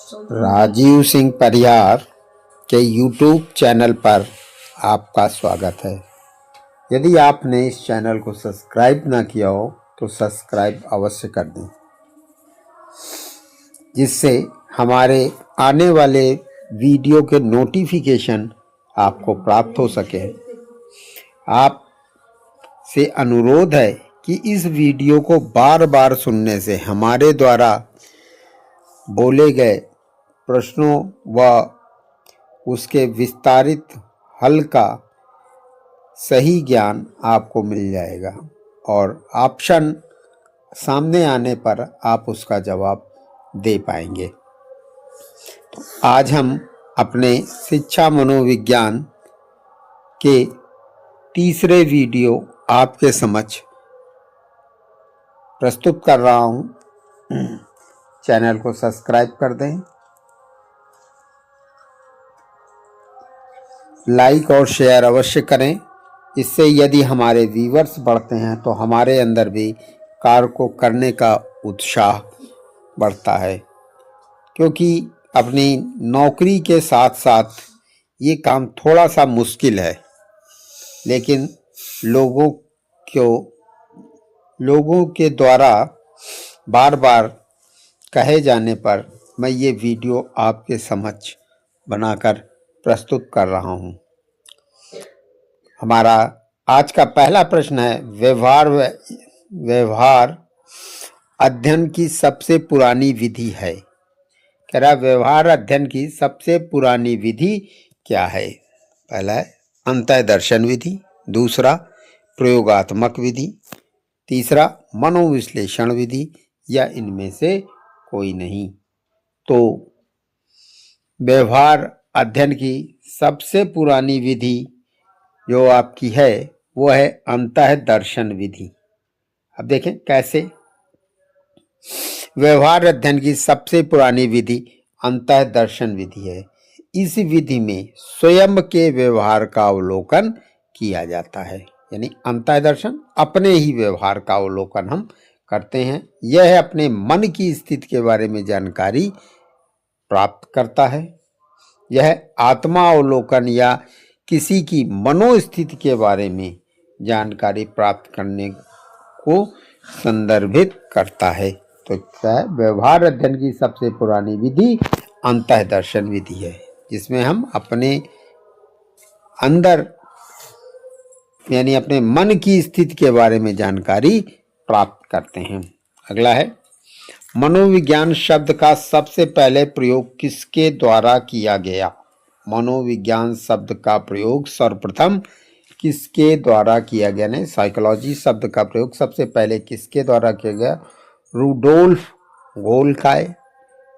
राजीव सिंह परिहार के YouTube channel पर आपका स्वागत है। यदि आपने इस चैनल को सब्सक्राइब ना किया हो तो सब्सक्राइब अवश्य कर दें, जिससे हमारे आने वाले वीडियो के नोटिफिकेशन आपको प्राप्त हो सके। आपसे अनुरोध है कि इस वीडियो को बार बार सुनने से हमारे द्वारा बोले गए प्रश्नों व उसके विस्तारित हल का सही ज्ञान आपको मिल जाएगा और ऑप्शन सामने आने पर आप उसका जवाब दे पाएंगे। तो आज हम अपने शिक्षा मनोविज्ञान के तीसरे वीडियो आपके समक्ष प्रस्तुत कर रहा हूँ। चैनल को सब्सक्राइब कर दें, लाइक और शेयर अवश्य करें। इससे यदि हमारे व्यूअर्स बढ़ते हैं तो हमारे अंदर भी कार्य को करने का उत्साह बढ़ता है, क्योंकि अपनी नौकरी के साथ साथ ये काम थोड़ा सा मुश्किल है, लेकिन लोगों के द्वारा बार बार कहे जाने पर मैं ये वीडियो आपके समक्ष बनाकर प्रस्तुत कर रहा हूँ। हमारा आज का पहला प्रश्न है, व्यवहार अध्ययन की सबसे पुरानी विधि है। कह रहा व्यवहार अध्ययन की सबसे पुरानी विधि क्या है? पहला है अंतःदर्शन विधि, दूसरा प्रयोगात्मक विधि, तीसरा मनोविश्लेषण विधि, या इनमें से कोई नहीं। तो व्यवहार अध्ययन की सबसे पुरानी विधि जो आपकी है वो है अंतःदर्शन विधि। अब देखें कैसे। व्यवहार अध्ययन की सबसे पुरानी विधि अंतःदर्शन विधि है। इस विधि में स्वयं के व्यवहार का अवलोकन किया जाता है, यानी अंतःदर्शन अपने ही व्यवहार का अवलोकन हम करते हैं। यह अपने मन की स्थिति के बारे में जानकारी प्राप्त करता है। यह आत्मा अवलोकन या किसी की मनोस्थिति के बारे में जानकारी प्राप्त करने को संदर्भित करता है। तो क्या है? व्यवहार अध्ययन की सबसे पुरानी विधि अंतःदर्शन विधि है, जिसमें हम अपने अंदर यानी अपने मन की स्थिति के बारे में जानकारी प्राप्त करते हैं। अगला है, मनोविज्ञान शब्द का सबसे पहले प्रयोग किसके द्वारा किया गया? मनोविज्ञान शब्द का प्रयोग सर्वप्रथम किसके द्वारा किया गया? नहीं, साइकोलॉजी शब्द का प्रयोग सबसे पहले किसके द्वारा किया गया? रूडोल्फ गोल्काय,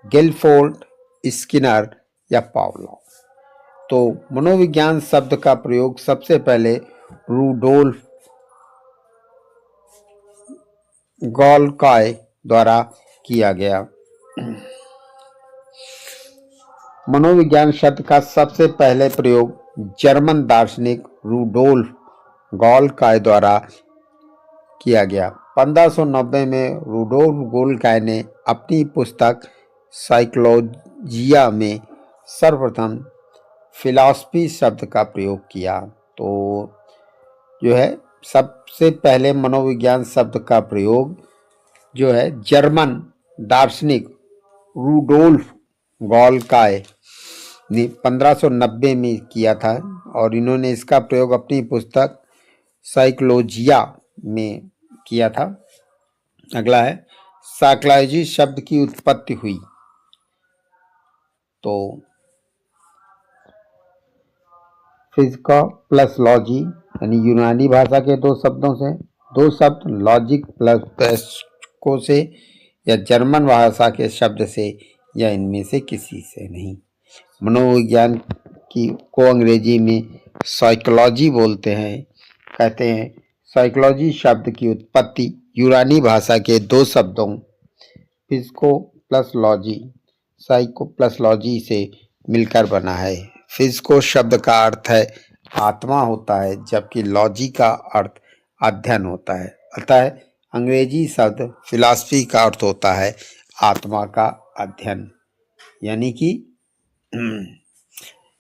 गिलफोर्ड, स्किनर या पावलोव। तो मनोविज्ञान शब्द का प्रयोग सबसे पहले रूडोल्फ गोल्काय द्वारा किया गया। मनोविज्ञान शब्द का सबसे पहले प्रयोग जर्मन दार्शनिक रूडोल्फ गोल्काय द्वारा किया गया। 1590 में रूडोल्फ गोल्काय ने अपनी पुस्तक साइकोलॉजिया में सर्वप्रथम फिलॉसफी शब्द का प्रयोग किया। तो जो है सबसे पहले मनोविज्ञान शब्द का प्रयोग जो है जर्मन दार्शनिक रूडोल्फ गोल्काय ने 1590 में किया था और इन्होंने इसका प्रयोग अपनी पुस्तक साइकोलॉजिया में किया था। अगला है, साइकोलॉजी शब्द की उत्पत्ति हुई। तो फिजिका प्लस लॉजी यानी यूनानी भाषा के दो शब्द लॉजिक प्लस पेस्को से, या जर्मन भाषा के शब्द से, या इनमें से किसी से नहीं। मनोविज्ञान को अंग्रेजी में साइकोलॉजी बोलते हैं। कहते हैं साइकोलॉजी शब्द की उत्पत्ति यूनानी भाषा के दो शब्दों physico plus logy, psycho plus logy से मिलकर बना है। फिजिको शब्द का अर्थ है आत्मा होता है, जबकि लॉजी का अर्थ अध्ययन होता है। अतः अंग्रेजी शब्द फिलॉसफी का अर्थ होता है आत्मा का अध्ययन। यानी कि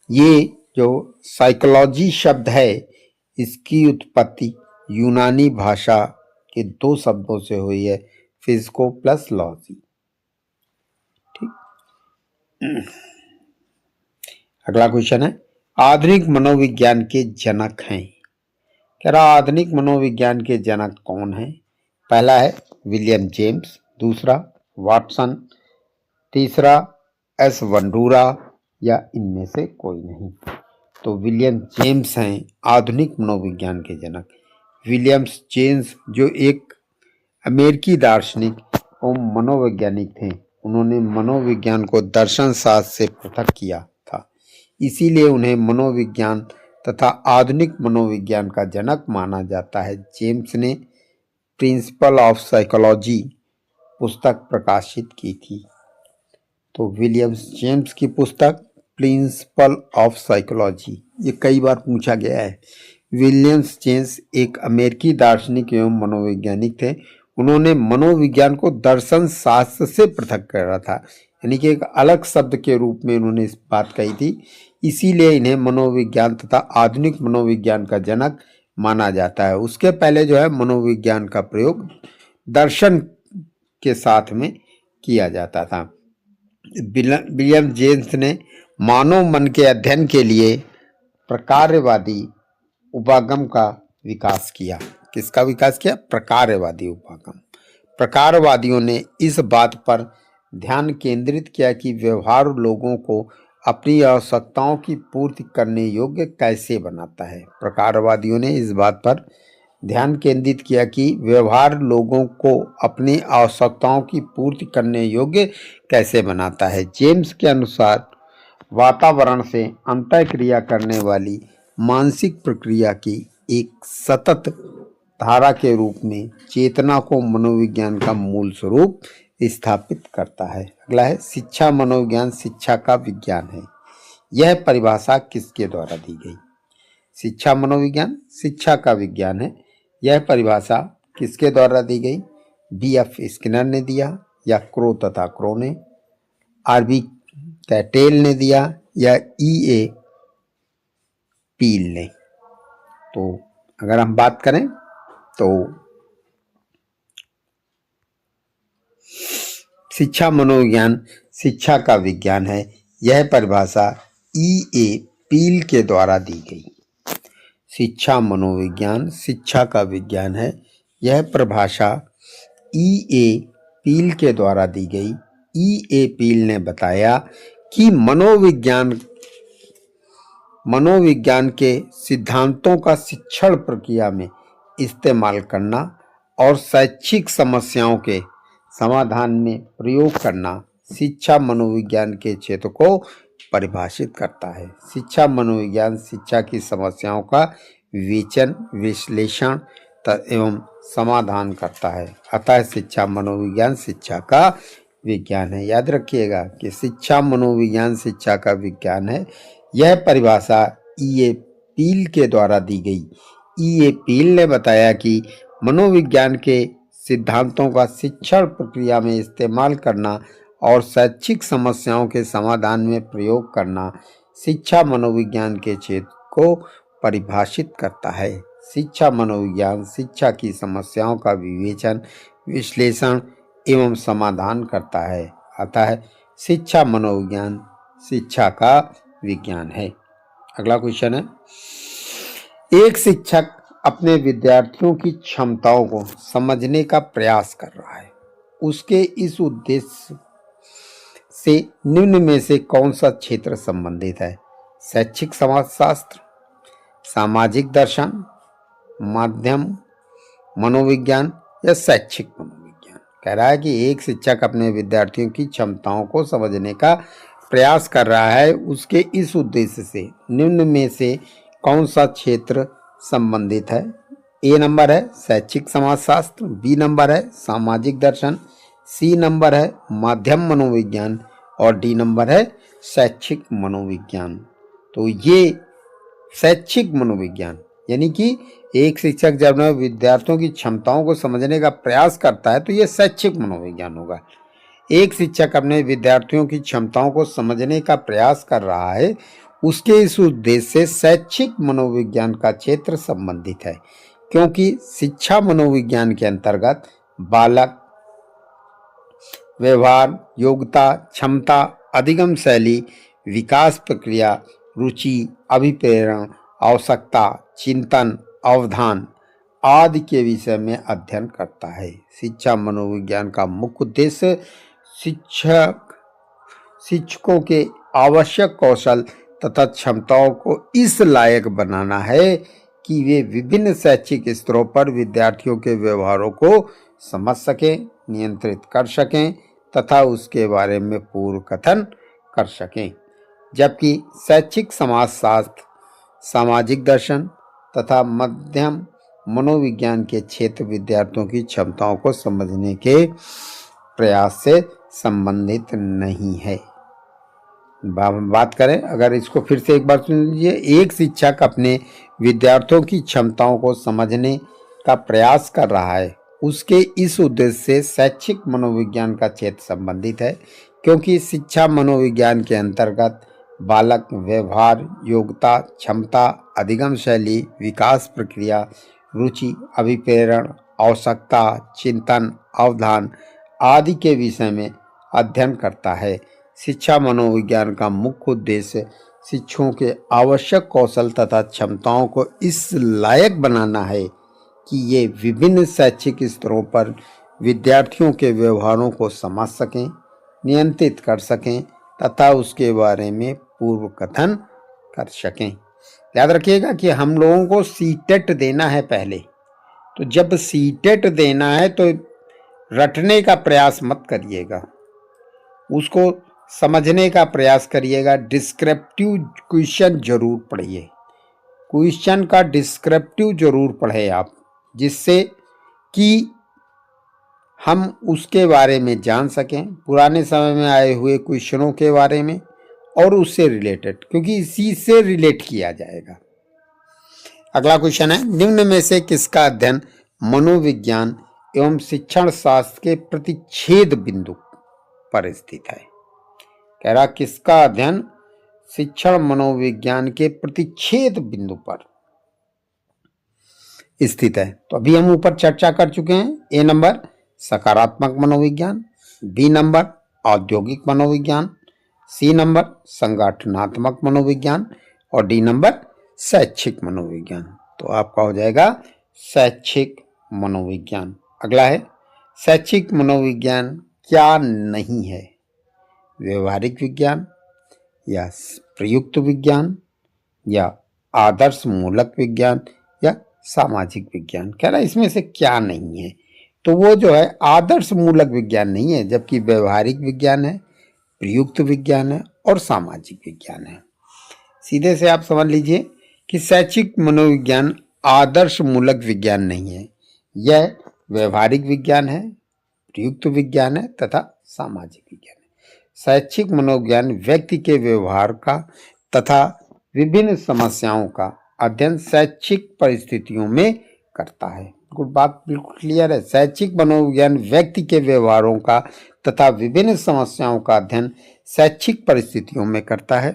ये जो साइकोलॉजी शब्द है इसकी उत्पत्ति यूनानी भाषा के दो शब्दों से हुई है, फिजिको प्लस लॉजी। ठीक, अगला क्वेश्चन है, आधुनिक मनोविज्ञान के जनक हैं। कह रहा आधुनिक मनोविज्ञान के जनक कौन हैं? पहला है विलियम जेम्स, दूसरा वाटसन, तीसरा एस वंडूरा, या इनमें से कोई नहीं। तो विलियम जेम्स हैं आधुनिक मनोविज्ञान के जनक। विलियम्स जेम्स जो एक अमेरिकी दार्शनिक और मनोवैज्ञानिक थे, उन्होंने मनोविज्ञान को दर्शन शास्त्र से पृथक किया था, इसीलिए उन्हें मनोविज्ञान तथा आधुनिक मनोविज्ञान का जनक माना जाता है। जेम्स ने प्रिंसिपल ऑफ साइकोलॉजी पुस्तक प्रकाशित की थी। तो विलियम्स जेम्स की पुस्तक प्रिंसिपल ऑफ साइकोलॉजी, ये कई बार पूछा गया है। विलियम्स जेम्स एक अमेरिकी दार्शनिक एवं मनोवैज्ञानिक थे। उन्होंने मनोविज्ञान को दर्शन शास्त्र से पृथक करा था, यानी कि एक अलग शब्द के रूप में उन्होंने इस बात कही थी, इसीलिए इन्हें मनोविज्ञान तथा आधुनिक मनोविज्ञान का जनक माना जाता है। उसके पहले जो है मनोविज्ञान का प्रयोग दर्शन के साथ में किया जाता था। विलियम जेम्स ने मानव मन के अध्ययन के लिए प्रकारवादी उपागम का विकास किया। किसका विकास किया? प्रकारवादी उपागम। प्रकारवादियों ने इस बात पर ध्यान केंद्रित किया कि व्यवहार लोगों को अपनी आवश्यकताओं की पूर्ति करने योग्य कैसे बनाता है। प्रकारवादियों ने इस बात पर ध्यान केंद्रित किया कि व्यवहार लोगों को अपनी आवश्यकताओं की पूर्ति करने योग्य कैसे बनाता है। जेम्स के अनुसार वातावरण से अंतःक्रिया करने वाली मानसिक प्रक्रिया की एक सतत धारा के रूप में चेतना को मनोविज्ञान का मूल स्वरूप स्थापित करता है। अगला है शिक्षा मनोविज्ञान शिक्षा का विज्ञान है। यह परिभाषा किसके द्वारा दी गई? शिक्षा मनोविज्ञान शिक्षा का विज्ञान है, यह परिभाषा किसके द्वारा दी गई? B.F. स्किनर ने दिया, या क्रो तथा क्रो ने, R.B. कैटेल ने दिया, या E.A. पील ने? तो अगर हम बात करें तो शिक्षा मनोविज्ञान शिक्षा का विज्ञान है, यह परिभाषा E.A. पील के द्वारा दी गई। शिक्षा मनोविज्ञान शिक्षा का विज्ञान है, यह परिभाषा E.A. पील के द्वारा दी गई। E.A. पील ने बताया कि मनोविज्ञान के सिद्धांतों का शिक्षण प्रक्रिया में इस्तेमाल करना और शैक्षिक समस्याओं के समाधान में प्रयोग करना शिक्षा मनोविज्ञान के क्षेत्र को परिभाषित करता है। शिक्षा मनोविज्ञान शिक्षा की समस्याओं का विवेचन, विश्लेषण एवं समाधान करता है। अतः शिक्षा मनोविज्ञान शिक्षा का विज्ञान है। याद रखिएगा कि शिक्षा मनोविज्ञान शिक्षा का विज्ञान है, यह परिभाषा E.A. पील के द्वारा दी गई। E.A. पील ने बताया कि मनोविज्ञान के सिद्धांतों का शिक्षण प्रक्रिया में इस्तेमाल करना और शैक्षिक समस्याओं के समाधान में प्रयोग करना शिक्षा मनोविज्ञान के क्षेत्र को परिभाषित करता है। शिक्षा मनोविज्ञान शिक्षा की समस्याओं का विवेचन, विश्लेषण एवं समाधान करता है। अतः शिक्षा मनोविज्ञान शिक्षा का विज्ञान है। अगला क्वेश्चन है, एक शिक्षक अपने विद्यार्थियों की क्षमताओं को समझने का प्रयास कर रहा है। उसके इस उद्देश्य से निम्न में से कौन सा क्षेत्र संबंधित है? शैक्षिक समाजशास्त्र, सामाजिक दर्शन, माध्यम मनोविज्ञान, या शैक्षिक मनोविज्ञान? कह रहा है कि एक शिक्षक अपने विद्यार्थियों की क्षमताओं को समझने का प्रयास कर रहा है। उसके इस उद्देश्य से निम्न में से कौन सा क्षेत्र संबंधित है? ए नंबर है शैक्षिक समाजशास्त्र, बी नंबर है सामाजिक दर्शन, सी नंबर है माध्यम मनोविज्ञान, और डी नंबर है शैक्षिक मनोविज्ञान। तो ये शैक्षिक मनोविज्ञान यानी कि एक शिक्षक जब विद्यार्थियों की क्षमताओं को समझने का प्रयास करता है तो ये शैक्षिक मनोविज्ञान होगा। एक शिक्षक अपने विद्यार्थियों की क्षमताओं को समझने का प्रयास कर रहा है, उसके इस उद्देश्य से शैक्षिक मनोविज्ञान का क्षेत्र संबंधित है, क्योंकि शिक्षा मनोविज्ञान के अंतर्गत बालक व्यवहार, योग्यता, क्षमता, अधिगम शैली, विकास प्रक्रिया, रुचि, अभिप्रेरण, आवश्यकता, चिंतन, अवधान आदि के विषय में अध्ययन करता है। शिक्षा मनोविज्ञान का मुख्य उद्देश्य शिक्षकों के आवश्यक कौशल तथा क्षमताओं को इस लायक बनाना है कि वे विभिन्न शैक्षिक स्तरों पर विद्यार्थियों के व्यवहारों को समझ सकें, नियंत्रित कर सकें तथा उसके बारे में पूर्व कथन कर सकें। जबकि शैक्षिक समाजशास्त्र, सामाजिक दर्शन तथा मध्यम मनोविज्ञान के क्षेत्र विद्यार्थियों की क्षमताओं को समझने के प्रयास से संबंधित नहीं है। बात करें, अगर इसको फिर से एक बार सुन लीजिए। एक शिक्षक अपने विद्यार्थियों की क्षमताओं को समझने का प्रयास कर रहा है, उसके इस उद्देश्य से शैक्षिक मनोविज्ञान का क्षेत्र संबंधित है, क्योंकि शिक्षा मनोविज्ञान के अंतर्गत बालक व्यवहार, योग्यता, क्षमता, अधिगम शैली, विकास प्रक्रिया, रुचि, अभिप्रेरण, आवश्यकता, चिंतन, अवधान आदि के विषय में अध्ययन करता है। शिक्षा मनोविज्ञान का मुख्य उद्देश्य शिक्षकों के आवश्यक कौशल तथा क्षमताओं को इस लायक बनाना है कि ये विभिन्न शैक्षिक स्तरों पर विद्यार्थियों के व्यवहारों को समझ सकें, नियंत्रित कर सकें तथा उसके बारे में पूर्व कथन कर सकें। याद रखिएगा कि हम लोगों को सीटेट देना है पहले, तो जब सीटेट देना है तो रटने का प्रयास मत करिएगा, उसको समझने का प्रयास करिएगा। डिस्क्रिप्टिव क्वेश्चन जरूर पढ़िए, क्वेश्चन का डिस्क्रिप्टिव जरूर पढ़े आप, जिससे कि हम उसके बारे में जान सकें, पुराने समय में आए हुए क्वेश्चनों के बारे में और उससे रिलेटेड, क्योंकि इसी से रिलेट किया जाएगा। अगला क्वेश्चन है, निम्न में से किसका अध्ययन मनोविज्ञान एवं शिक्षण शास्त्र के प्रतिच्छेद बिंदु पर स्थित है? कह रहा किसका अध्ययन शिक्षण मनोविज्ञान के प्रतिच्छेद बिंदु पर स्थित है? तो अभी हम ऊपर चर्चा कर चुके हैं। ए नंबर सकारात्मक मनोविज्ञान, बी नंबर औद्योगिक मनोविज्ञान, सी नंबर संगठनात्मक मनोविज्ञान और डी नंबर शैक्षिक मनोविज्ञान। तो आपका हो जाएगा शैक्षिक मनोविज्ञान। अगला है, शैक्षिक मनोविज्ञान क्या नहीं है? व्यवहारिक विज्ञान या प्रयुक्त विज्ञान या आदर्श मूलक विज्ञान या सामाजिक विज्ञान। कह रहा है इसमें से क्या नहीं है? तो वो जो है आदर्श मूलक विज्ञान नहीं है, जबकि व्यवहारिक विज्ञान है, प्रयुक्त विज्ञान है और सामाजिक विज्ञान है। सीधे से आप समझ लीजिए कि शैक्षिक मनोविज्ञान आदर्श मूलक विज्ञान नहीं है, यह व्यवहारिक विज्ञान है, प्रयुक्त विज्ञान है तथा सामाजिक विज्ञान है। शैक्षिक मनोविज्ञान व्यक्ति के व्यवहार का तथा विभिन्न समस्याओं का अध्ययन शैक्षिक परिस्थितियों में करता है। बात बिल्कुल क्लियर है। शैक्षिक मनोविज्ञान व्यक्ति के व्यवहारों का तथा विभिन्न समस्याओं का अध्ययन शैक्षिक परिस्थितियों में करता है।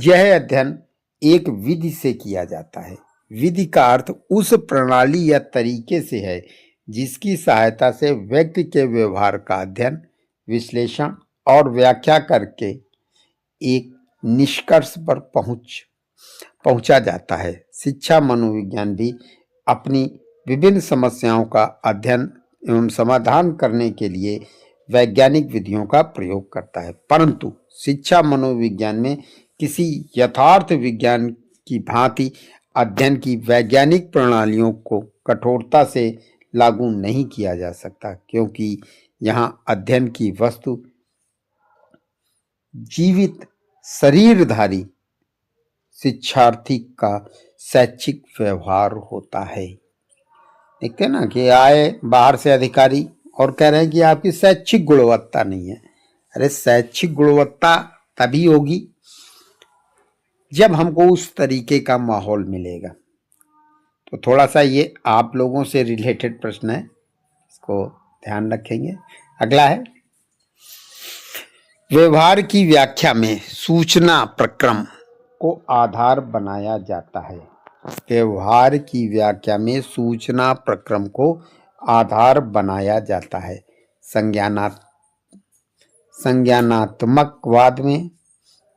यह अध्ययन एक विधि से किया जाता है। विधि का अर्थ उस प्रणाली या तरीके से है जिसकी सहायता से व्यक्ति के व्यवहार का अध्ययन, विश्लेषण और व्याख्या करके एक निष्कर्ष पर पहुंचा जाता है। शिक्षा मनोविज्ञान भी अपनी विभिन्न समस्याओं का अध्ययन एवं समाधान करने के लिए वैज्ञानिक विधियों का प्रयोग करता है, परंतु शिक्षा मनोविज्ञान में किसी यथार्थ विज्ञान की भांति अध्ययन की वैज्ञानिक प्रणालियों को कठोरता से लागू नहीं किया जा सकता, क्योंकि यहाँ अध्ययन की वस्तु जीवित शरीरधारी शिक्षार्थी का शैक्षिक व्यवहार होता है। देखते हैं ना कि आए बाहर से अधिकारी और कह रहे हैं कि आपकी शैक्षिक गुणवत्ता नहीं है। अरे शैक्षिक गुणवत्ता तभी होगी जब हमको उस तरीके का माहौल मिलेगा। तो थोड़ा सा ये आप लोगों से रिलेटेड प्रश्न है, इसको ध्यान रखेंगे। अगला है, व्यवहार की व्याख्या में सूचना प्रक्रम को आधार बनाया जाता है। व्यवहार की व्याख्या में सूचना प्रक्रम को आधार बनाया जाता है। संज्ञानात्मकवाद में,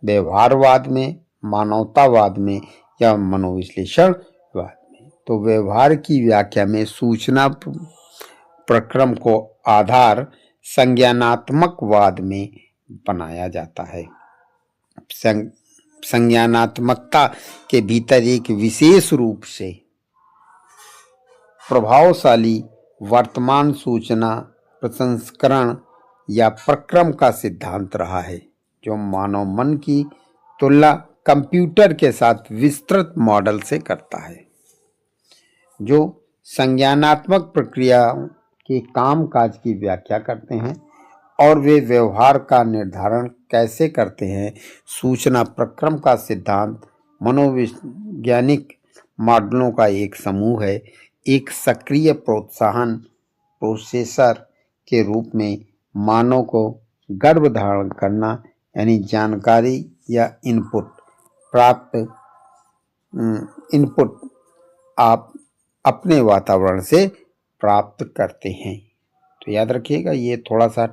व्यवहारवाद में, मानवतावाद में या मनोविश्लेषणवाद में। तो व्यवहार की व्याख्या में सूचना प्रक्रम को आधार संज्ञानात्मकवाद में बनाया जाता है। संज्ञानात्मकता के भीतर एक विशेष रूप से प्रभावशाली वर्तमान सूचना प्रसंस्करण या प्रक्रम का सिद्धांत रहा है, जो मानव मन की तुलना कंप्यूटर के साथ विस्तृत मॉडल से करता है, जो संज्ञानात्मक प्रक्रिया के कामकाज की व्याख्या करते हैं और वे व्यवहार का निर्धारण कैसे करते हैं। सूचना प्रक्रम का सिद्धांत मनोवैज्ञानिक मॉडलों का एक समूह है। एक सक्रिय प्रोत्साहन प्रोसेसर के रूप में मानव को गर्भधारण करना, यानी जानकारी या इनपुट आप अपने वातावरण से प्राप्त करते हैं। तो याद रखिएगा, ये थोड़ा सा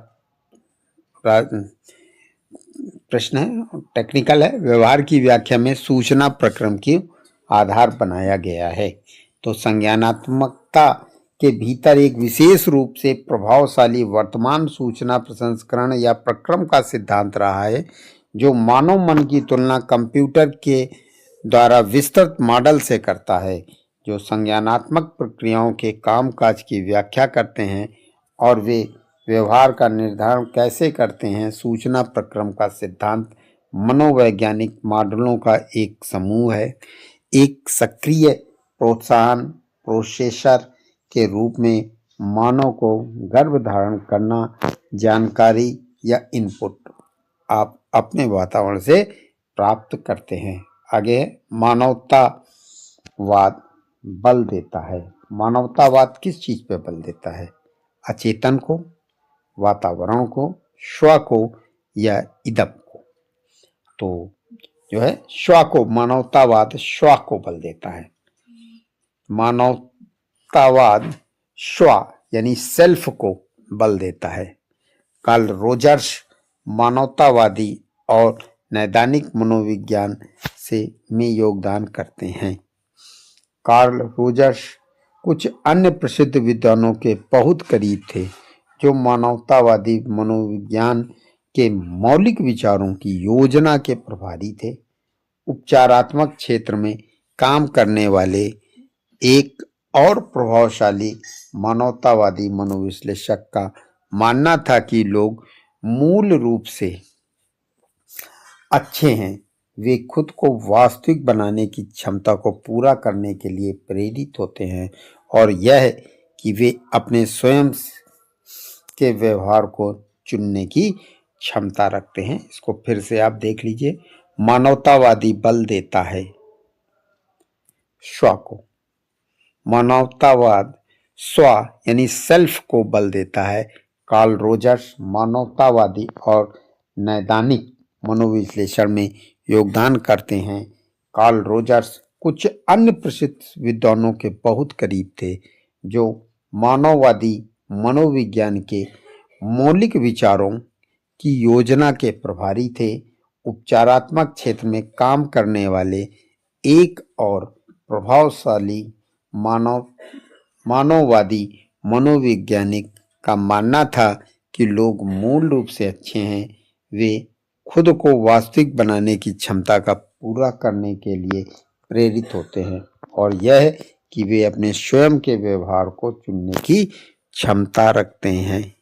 प्रश्न है, टेक्निकल है। व्यवहार की व्याख्या में सूचना प्रक्रम की आधार बनाया गया है। तो संज्ञानात्मकता के भीतर एक विशेष रूप से प्रभावशाली वर्तमान सूचना प्रसंस्करण या प्रक्रम का सिद्धांत रहा है, जो मानव मन की तुलना कंप्यूटर के द्वारा विस्तृत मॉडल से करता है, जो संज्ञानात्मक प्रक्रियाओं के कामकाज की व्याख्या करते हैं और वे व्यवहार का निर्धारण कैसे करते हैं। सूचना प्रक्रम का सिद्धांत मनोवैज्ञानिक मॉडलों का एक समूह है। एक सक्रिय प्रोत्साहन प्रोसेसर के रूप में मानव को गर्भधारण करना, जानकारी या इनपुट आप अपने वातावरण से प्राप्त करते हैं। आगे मानवतावाद बल देता है। मानवतावाद किस चीज पे बल देता है? अचेतन को, वातावरण को, स्व को या इदम को। तो जो है स्व को, मानवतावाद स्व को बल देता है। मानवतावाद स्व यानी सेल्फ को बल देता है। कार्ल रोजर्स मानवतावादी और नैदानिक मनोविज्ञान में योगदान करते हैं। कार्ल रोजर्स कुछ अन्य प्रसिद्ध विद्वानों के बहुत करीब थे, जो मानवतावादी मनोविज्ञान के मौलिक विचारों की योजना के प्रभारी थे। उपचारात्मक क्षेत्र में काम करने वाले एक और प्रभावशाली मानवतावादी मनोविश्लेषक का मानना था कि लोग मूल रूप से अच्छे हैं। वे खुद को वास्तविक बनाने की क्षमता को पूरा करने के लिए प्रेरित होते हैं और यह कि वे अपने स्वयं के व्यवहार को चुनने की क्षमता रखते हैं। इसको फिर से आप देख लीजिए। मानवतावादी बल देता है स्व को, मानवतावाद स्व यानी सेल्फ को बल देता है। कार्ल रोजर्स मानवतावादी और नैदानिक मनोविश्लेषण में योगदान करते हैं। कार्ल रोजर्स कुछ अन्य प्रसिद्ध विद्वानों के बहुत करीब थे, जो मानववादी मनोविज्ञान के मौलिक विचारों की योजना के प्रभारी थे। उपचारात्मक क्षेत्र में काम करने वाले एक और प्रभावशाली मानववादी मनोवैज्ञानिक का मानना था कि लोग मूल रूप से अच्छे हैं। वे खुद को वास्तविक बनाने की क्षमता का पूरा करने के लिए प्रेरित होते हैं और यह कि वे अपने स्वयं के व्यवहार को चुनने की क्षमता रखते हैं।